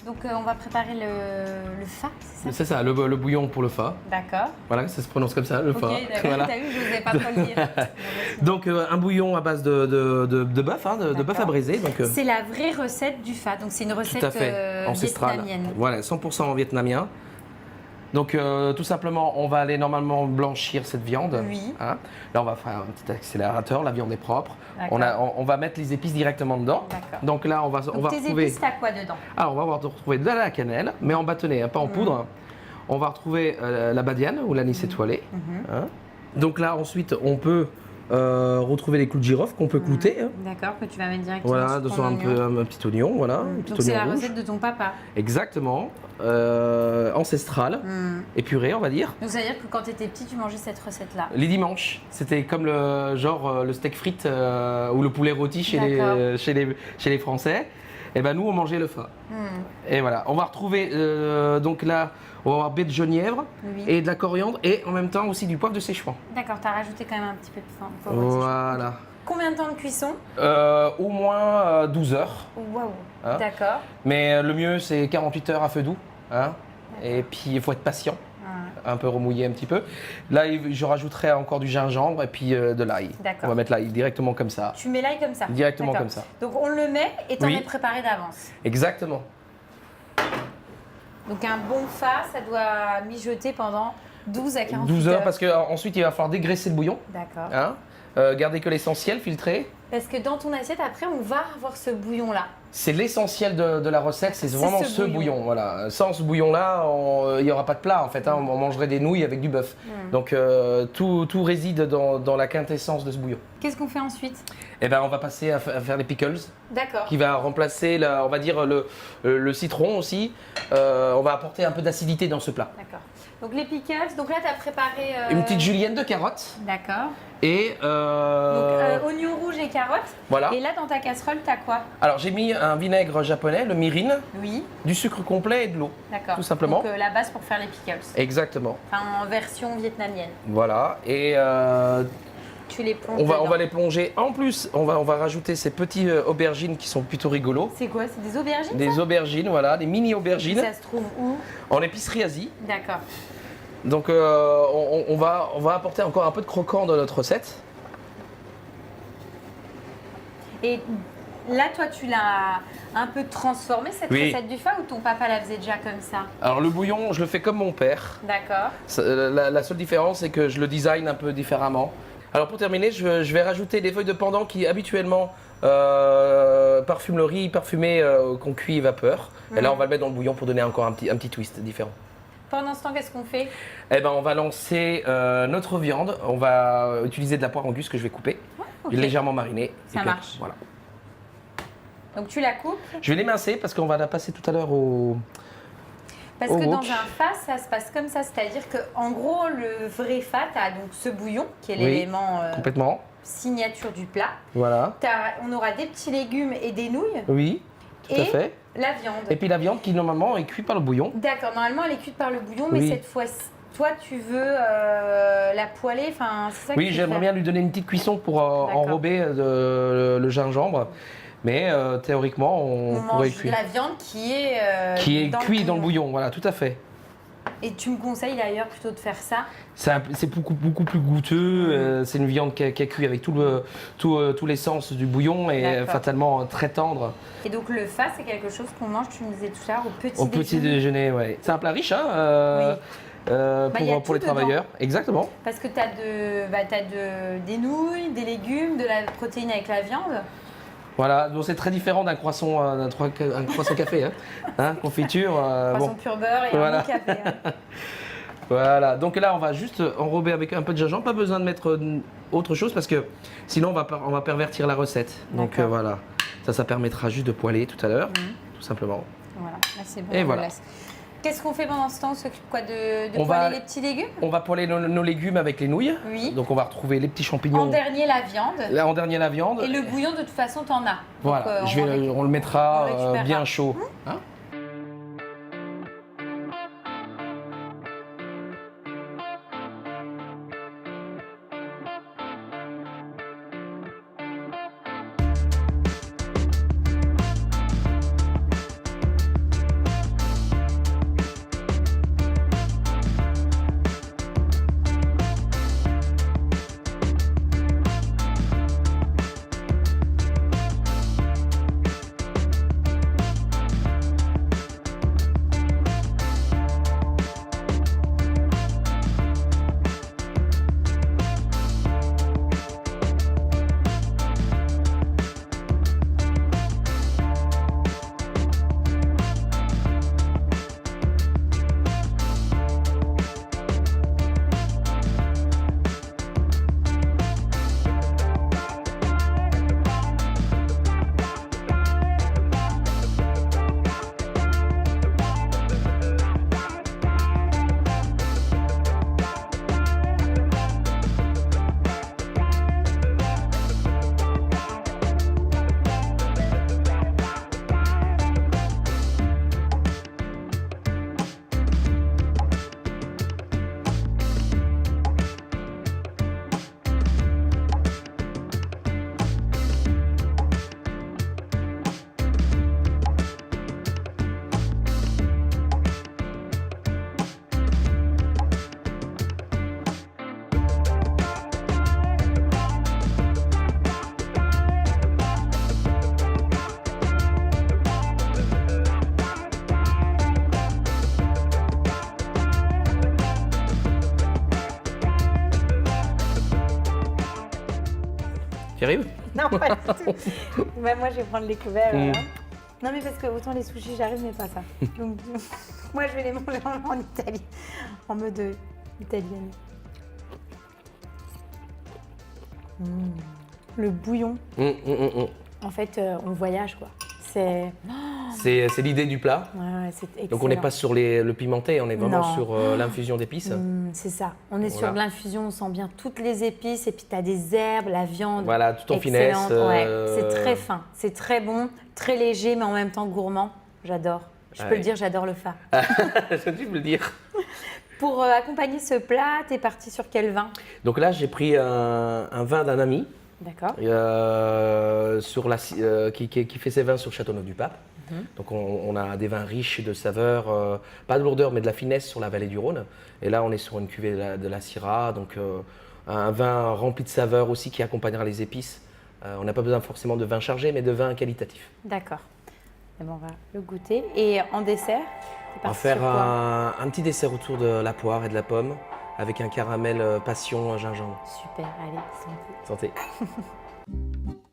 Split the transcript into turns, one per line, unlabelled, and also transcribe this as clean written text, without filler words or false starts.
Donc on va préparer le fa, c'est ça?
C'est ça, le bouillon pour le fa.
D'accord.
Voilà, ça se prononce comme ça, le
Ok,
fa.
d'accord.
Voilà.
T'as vu, je n'osais pas trop le dire.
Donc un bouillon à base de bœuf, hein, de bœuf à braiser. Donc,
C'est la vraie recette du fa, donc c'est une recette
tout à fait, ancestrale.
vietnamienne.
Voilà, 100% vietnamien. Donc tout simplement, on va aller normalement blanchir cette viande.
Oui.
Hein. Là, on va faire un petit accélérateur, la viande est propre.
D'accord.
On va mettre les épices directement dedans.
D'accord.
Donc là, on va
Tes
retrouver...
épices, t'as quoi dedans?
Alors, on va retrouver de la cannelle, mais en bâtonnet, hein, pas en poudre. On va retrouver la badiane ou l'anis étoilé. Hein. Donc là, ensuite, on peut retrouver les clous de girofle qu'on peut clouter. Hein.
D'accord, que tu vas mettre directement
Voilà,
sur
de
ton
un petit oignon, voilà. Un petit
Donc c'est
oignon
la
rouge.
recette de ton papa.
Exactement. Ancestrale, épurée, on va dire.
Donc ça veut dire que quand tu étais petit, tu mangeais cette recette-là.
Les dimanches, c'était comme le steak frites ou le poulet rôti chez les Français. Et ben nous, on mangeait le fa. Et voilà, on va retrouver donc là, on va avoir baie de genièvre et de la coriandre et en même temps aussi du poivre de Szechuan.
D'accord, tu as rajouté quand même un petit peu de poivre.
Voilà.
Combien de temps de cuisson?
Au moins 12 heures.
Waouh.
Hein.
D'accord.
Mais le mieux, c'est 48 heures à feu doux. Hein. Et puis, il faut être patient. Un peu remouiller un petit peu. Là, je rajouterai encore du gingembre et puis de l'ail. On va mettre l'ail directement comme ça.
Tu mets l'ail comme ça?
Directement comme ça.
Donc on le met et tu en es préparé d'avance?
Exactement.
Donc un bon fa, ça doit mijoter pendant 12 à 48
12 heures parce qu'ensuite, il va falloir dégraisser le bouillon.
D'accord.
Hein. Garder que l'essentiel, filtré.
Parce que dans ton assiette, après, on va avoir ce bouillon-là.
C'est l'essentiel de la recette, c'est vraiment ce bouillon. Voilà. Sans ce bouillon-là, il n'y aura pas de plat en fait. Hein. On mangerait des nouilles avec du bœuf. Donc tout réside dans la quintessence de ce bouillon.
Qu'est-ce qu'on fait ensuite?
Eh ben, on va passer à faire les pickles.
D'accord.
Qui va remplacer, on va dire, le citron aussi. On va apporter un peu d'acidité dans ce plat.
D'accord. Donc les pickles, donc là tu as préparé...
Une petite julienne de carottes.
D'accord.
Et
donc oignon rouge et carottes.
Voilà.
Et là dans ta casserole, tu as quoi?
Alors j'ai mis un vinaigre japonais, le mirin.
Oui.
Du sucre complet et de l'eau.
D'accord.
Tout simplement.
Donc la base pour faire les pickles.
Exactement.
Enfin en version vietnamienne.
Voilà. Et
tu les plonges
on va les plonger. En plus, on va rajouter ces petits aubergines qui sont plutôt rigolos.
C'est quoi? C'est des aubergines?
Des aubergines, voilà, des mini aubergines.
Ça se trouve où?
En épicerie Asie.
D'accord.
Donc on va apporter encore un peu de croquant dans notre recette.
Et là, toi, tu l'as un peu transformé cette recette du fa ou ton papa la faisait déjà comme ça?
Alors le bouillon, je le fais comme mon père.
D'accord.
La seule différence, c'est que je le design un peu différemment. Alors pour terminer, je vais rajouter des feuilles de pandan qui habituellement parfument le riz parfumé qu'on cuit vapeur. Et là, on va le mettre dans le bouillon pour donner encore un petit twist différent.
Pendant ce temps, qu'est-ce qu'on fait?
Eh ben, on va lancer notre viande. On va utiliser de la poire angus que je vais couper, légèrement marinée.
Ça marche.
Voilà.
Donc tu la coupes?
Je vais l'émincer parce qu'on va la passer tout à l'heure au...
Parce que dans un fa, ça se passe comme ça. C'est-à-dire qu'en gros, le vrai fa, tu as donc ce bouillon qui est l'élément
complètement
signature du plat.
Voilà.
On aura des petits légumes et des nouilles.
Oui, tout à fait.
La viande.
Et puis la viande qui normalement est cuite par le bouillon.
D'accord, normalement elle est cuite par le bouillon, mais cette fois-ci, toi tu veux la poêler, enfin c'est ça que
Oui, j'aimerais bien lui donner une petite cuisson pour enrober le gingembre. Mais théoriquement, on pourrait cuire.
La viande qui est
cuite dans le bouillon, voilà, tout à fait.
Et tu me conseilles d'ailleurs plutôt de faire ça?
C'est beaucoup plus goûteux. C'est une viande qui a cuit avec tout l'essence du bouillon et fatalement très tendre.
Et donc le fa, c'est quelque chose qu'on mange, tu me disais tout à l'heure, au
petit déjeuner. Ouais. C'est un plat riche hein, pour les travailleurs. Exactement.
Parce que tu as, des nouilles, des légumes, de la protéine avec la viande.
Voilà, donc c'est très différent d'un croissant café, hein, confiture.
Croissant pur beurre et un bon café. Hein.
Voilà, donc là on va juste enrober avec un peu de gingembre, pas besoin de mettre autre chose parce que sinon on va pervertir la recette. Donc voilà, ça permettra juste de poêler tout à l'heure, tout simplement.
Voilà, là c'est bon.
Et voilà.
Qu'est-ce qu'on fait pendant ce temps? On s'occupe quoi de poêler les petits légumes? On va
poêler nos légumes avec les nouilles.
Oui.
Donc on va retrouver les petits champignons.
En dernier la viande.
Là, en dernier la viande.
Et le bouillon de toute façon t'en as.
Voilà,
donc,
on le mettra bien chaud. Hein? Tu arrives?
Non, pas du tout. Bah, moi, je vais prendre les couverts. Non, mais parce que autant les sushis, j'arrive, mais pas ça. Donc, moi, je vais les manger en Italie, en mode italienne. Le bouillon, en fait, on voyage, quoi.
C'est l'idée du plat.
Ouais, c'est excellent.
Donc on n'est pas sur le pimenté, on est vraiment
Non.
sur l'infusion d'épices.
C'est ça. On est
Voilà.
sur de l'infusion, on sent bien toutes les épices et puis tu as des herbes, la viande.
Voilà, tout en finesse.
Excellente. Ouais, c'est très fin, c'est très bon, très léger mais en même temps gourmand. J'adore. Je peux le dire, j'adore le fa.
Tu peux le dire.
Pour accompagner ce plat, tu es parti sur quel vin?
Donc là, j'ai pris un vin d'un ami
D'accord.
qui fait ses vins sur Châteauneuf-du-Pape. Donc on a des vins riches de saveurs, pas de lourdeur mais de la finesse sur la vallée du Rhône. Et là on est sur une cuvée de la Syrah, donc un vin rempli de saveurs aussi qui accompagnera les épices. On n'a pas besoin forcément de vin chargé mais de vin qualitatif.
D'accord. Eh ben, on va le goûter. Et en dessert,
On va faire un petit dessert autour de la poire et de la pomme avec un caramel passion gingembre.
Super, allez, santé.
Santé.